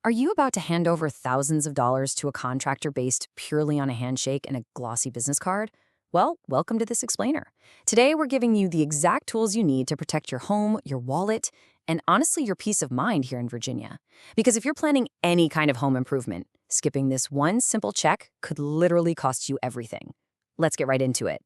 Are you about to hand over thousands of dollars to a contractor based purely on a handshake and a glossy business card? Well, welcome to This Explainer. Today, we're giving you the exact tools you need to protect your home, your wallet, and honestly, your peace of mind here in Virginia. Because if you're planning any kind of home improvement, skipping this one simple check could literally cost you everything. Let's get right into it.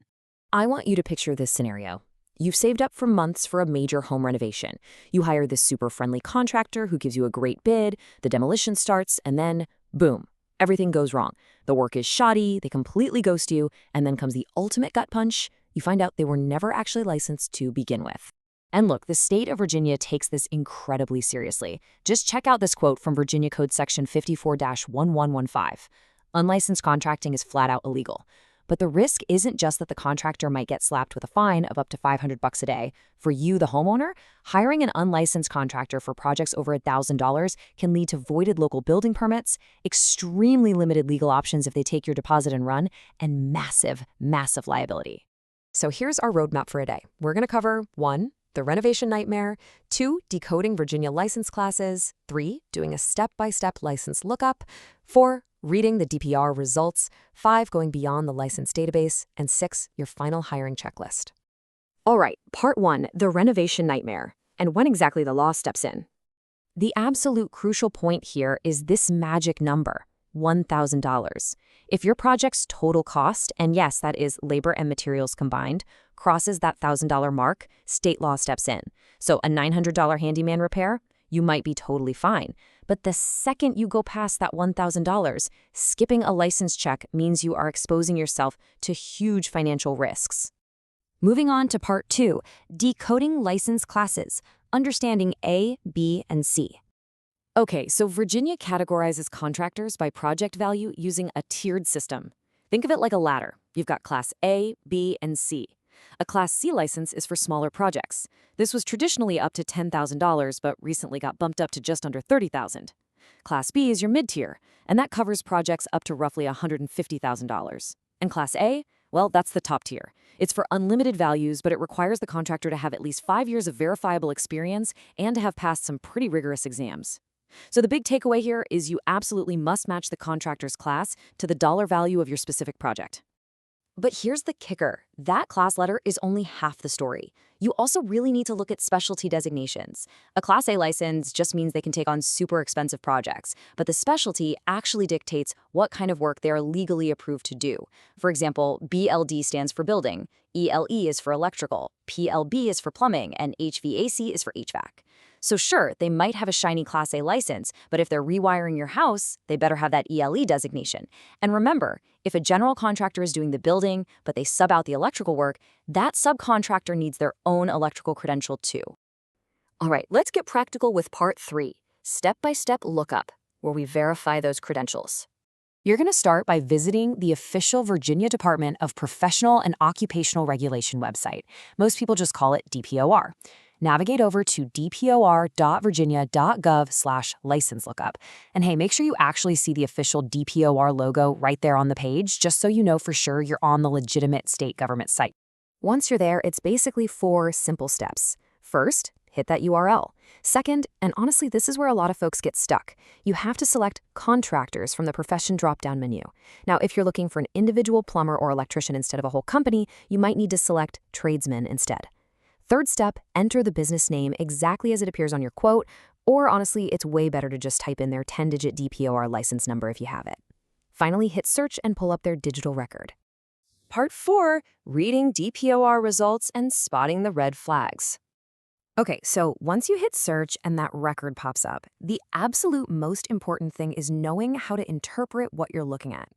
I want you to picture this scenario. You've saved up for months for a major home renovation. You hire this super friendly contractor who gives you a great bid, the demolition starts, and then, boom, everything goes wrong. The work is shoddy, they completely ghost you, and then comes the ultimate gut punch. You find out they were never actually licensed to begin with. And look, the state of Virginia takes this incredibly seriously. Just check out this quote from Virginia Code Section 54-1115. Unlicensed contracting is flat out illegal. But the risk isn't just that the contractor might get slapped with a fine of up to $500 a day. For you, the homeowner, hiring an unlicensed contractor for projects over $1,000 can lead to voided local building permits, extremely limited legal options if they take your deposit and run, and massive, massive liability. So here's our roadmap for a day. We're going to cover 1. The renovation nightmare, 2. Decoding Virginia license classes, 3. Doing a step-by-step license lookup, 4. Reading the DPR results, 5. Going beyond the license database, and 6. Your final hiring checklist. All right, part 1, the renovation nightmare, and when exactly the law steps in. The absolute crucial point here is this magic number, $1,000. If your project's total cost, and yes, that is labor and materials combined, crosses that $1,000 mark, state law steps in. So a $900 handyman repair, you might be totally fine. But the second you go past that $1,000, skipping a license check means you are exposing yourself to huge financial risks. Moving on to part 2, decoding license classes, understanding A, B, and C. Okay, so Virginia categorizes contractors by project value using a tiered system. Think of it like a ladder. You've got Class A, B, and C. A Class C license is for smaller projects. This was traditionally up to $10,000, but recently got bumped up to just under $30,000. Class B is your mid-tier, and that covers projects up to roughly $150,000. And Class A, well, that's the top tier. It's for unlimited values, but it requires the contractor to have at least 5 years of verifiable experience and to have passed some pretty rigorous exams. So the big takeaway here is you absolutely must match the contractor's class to the dollar value of your specific project. But here's the kicker. That class letter is only half the story. You also really need to look at specialty designations. A Class A license just means they can take on super expensive projects, but the specialty actually dictates what kind of work they are legally approved to do. For example, BLD stands for building, ELE is for electrical, PLB is for plumbing, and HVAC is for HVAC. So sure, they might have a shiny Class A license, but if they're rewiring your house, they better have that ELE designation. And remember, if a general contractor is doing the building, but they sub out the electrical work, that subcontractor needs their own electrical credential too. All right, let's get practical with part 3, step-by-step lookup, where we verify those credentials. You're going to start by visiting the official Virginia Department of Professional and Occupational Regulation website. Most people just call it DPOR. Navigate over to dpor.virginia.gov/license lookup. And hey, make sure you actually see the official DPOR logo right there on the page, just so you know for sure you're on the legitimate state government site. Once you're there, it's basically 4 simple steps. First, hit that URL. Second, and honestly, this is where a lot of folks get stuck, you have to select contractors from the profession drop-down menu. Now, if you're looking for an individual plumber or electrician instead of a whole company, you might need to select tradesman instead. Third step, enter the business name exactly as it appears on your quote, or honestly, it's way better to just type in their 10-digit DPOR license number if you have it. Finally, hit search and pull up their digital record. Part 4, reading DPOR results and spotting the red flags. Okay, so once you hit search and that record pops up, the absolute most important thing is knowing how to interpret what you're looking at.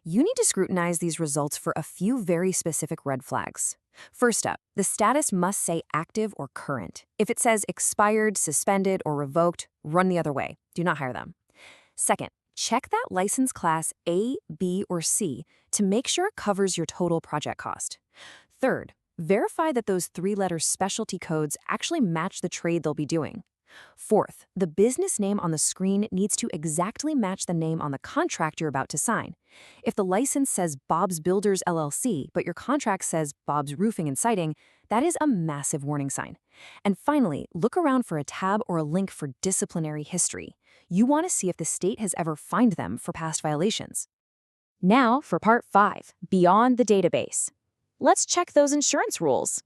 You need to scrutinize these results for a few very specific red flags. First up, the status must say active or current. If it says expired, suspended, or revoked, run the other way. Do not hire them. Second, check that license class A, B, or C to make sure it covers your total project cost. Third, verify that those 3-letter specialty codes actually match the trade they'll be doing. Fourth, the business name on the screen needs to exactly match the name on the contract you're about to sign. If the license says Bob's Builders LLC, but your contract says Bob's Roofing and Siding, that is a massive warning sign. And finally, look around for a tab or a link for disciplinary history. You want to see if the state has ever fined them for past violations. Now for part 5, Beyond the Database. Let's check those insurance rules.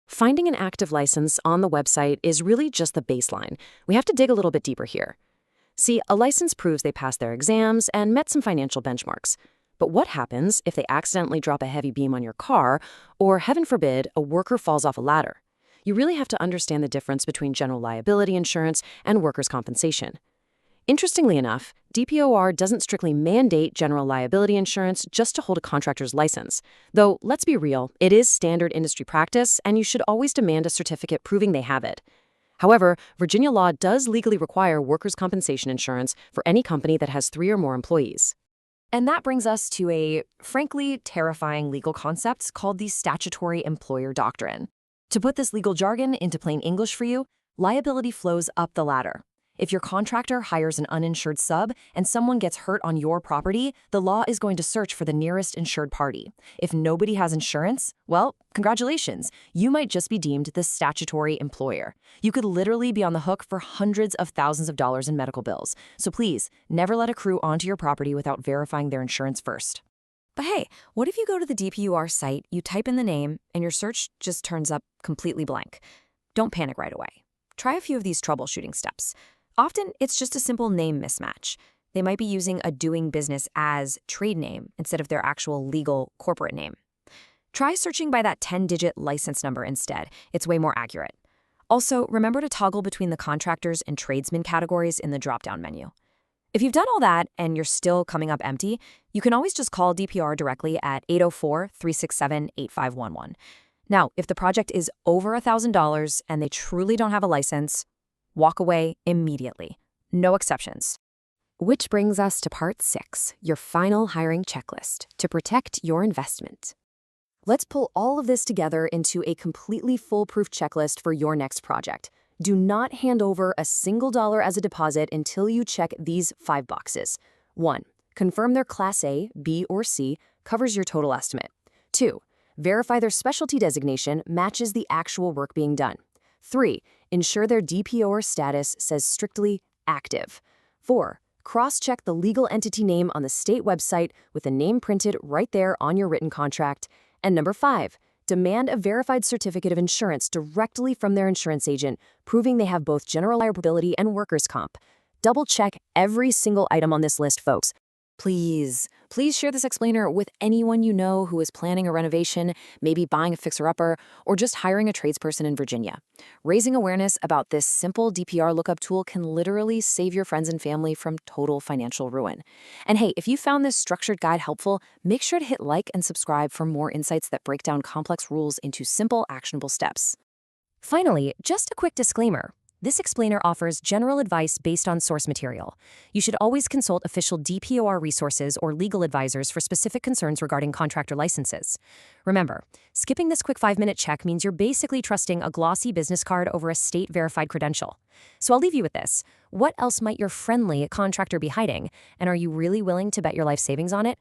Finding an active license on the website is really just the baseline. We have to dig a little bit deeper here. See, a license proves they passed their exams and met some financial benchmarks. But what happens if they accidentally drop a heavy beam on your car, or heaven forbid, a worker falls off a ladder? You really have to understand the difference between general liability insurance and workers' compensation. Interestingly enough, DPOR doesn't strictly mandate general liability insurance just to hold a contractor's license. Though, let's be real, it is standard industry practice, and you should always demand a certificate proving they have it. However, Virginia law does legally require workers' compensation insurance for any company that has 3 or more employees. And that brings us to a, frankly, terrifying legal concept called the statutory employer doctrine. To put this legal jargon into plain English for you, liability flows up the ladder. If your contractor hires an uninsured sub and someone gets hurt on your property, the law is going to search for the nearest insured party. If nobody has insurance, well, congratulations, you might just be deemed the statutory employer. You could literally be on the hook for hundreds of thousands of dollars in medical bills. So please, never let a crew onto your property without verifying their insurance first. But hey, what if you go to the DPUR site, you type in the name, and your search just turns up completely blank? Don't panic right away. Try a few of these troubleshooting steps. Often, it's just a simple name mismatch. They might be using a doing business as trade name instead of their actual legal corporate name. Try searching by that 10-digit license number instead. It's way more accurate. Also, remember to toggle between the contractors and tradesmen categories in the drop-down menu. If you've done all that and you're still coming up empty, you can always just call DPR directly at 804-367-8511. Now, if the project is over $1,000 and they truly don't have a license, walk away immediately. No exceptions. Which brings us to part 6, your final hiring checklist to protect your investment. Let's pull all of this together into a completely foolproof checklist for your next project. Do not hand over a single dollar as a deposit until you check these 5 boxes. 1. Confirm their Class A, B, or C covers your total estimate. 2. Verify their specialty designation matches the actual work being done. 3. Ensure their DPOR status says strictly active. 4. Cross-check the legal entity name on the state website with the name printed right there on your written contract. And number 5. Demand a verified certificate of insurance directly from their insurance agent, proving they have both general liability and workers' comp. Double-check every single item on this list, folks. Please share this explainer with anyone you know who is planning a renovation, maybe buying a fixer-upper, or just hiring a tradesperson in Virginia. Raising awareness about this simple DPR lookup tool can literally save your friends and family from total financial ruin. And hey, if you found this structured guide helpful, make sure to hit like and subscribe for more insights that break down complex rules into simple, actionable steps. Finally, just a quick disclaimer. This explainer offers general advice based on source material. You should always consult official DPOR resources or legal advisors for specific concerns regarding contractor licenses. Remember, skipping this quick 5-minute check means you're basically trusting a glossy business card over a state-verified credential. So I'll leave you with this. What else might your friendly contractor be hiding? And are you really willing to bet your life savings on it?